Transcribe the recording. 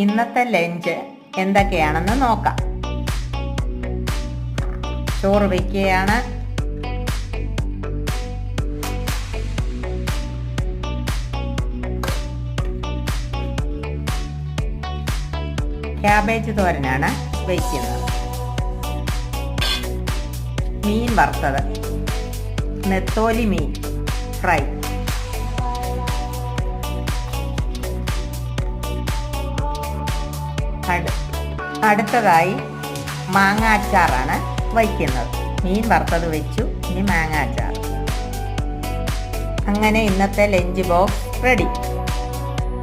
ഇന്നത്തെ ലഞ്ച് എന്തൊക്കെയാണെന്ന് നോക്കാം. ചോറ് വയ്ക്കുകയാണ്. ക്യാബേജ് തോരനാണ് വയ്ക്കുന്നത്. മീൻ വറുത്തത്, നെത്തോലി മീൻ ഫ്രൈ, അടുത്തതായി മാങ്ങാച്ചാറാണ് വയ്ക്കുന്നത്. മീൻ വറുത്തത് വെച്ചു, ഇനി മാങ്ങാച്ചാർ. അങ്ങനെ ഇന്നത്തെ ലഞ്ച് ബോക്സ് റെഡി.